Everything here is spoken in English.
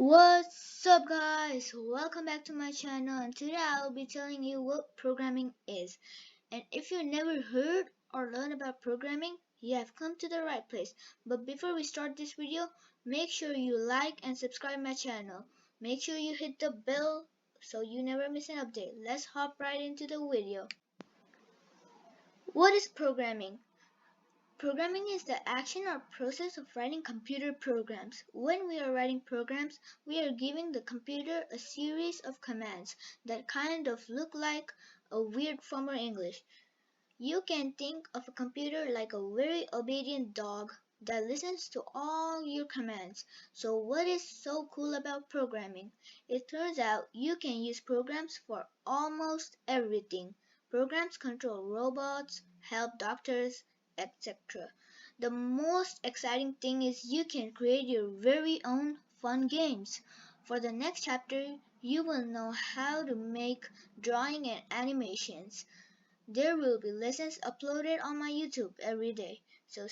What's up guys, welcome back to my channel, and today I'll be telling you what programming is. And if you never heard or learned about programming, you have come to the right place. But before we start this video, make sure you like and subscribe my channel. Make sure you hit the bell so you never miss an update. Let's hop right into the video. What is programming? Programming is the action or process of writing computer programs. When we are writing programs, we are giving the computer a series of commands that kind of look like a weird form of English. You can think of a computer like a very obedient dog that listens to all your commands. So what is so cool about programming? It turns out you can use programs for almost everything. Programs control robots, help doctors, etc. The most exciting thing is you can create your very own fun games. For the next chapter, you will know how to make drawing and animations. There will be lessons uploaded on my YouTube every day, so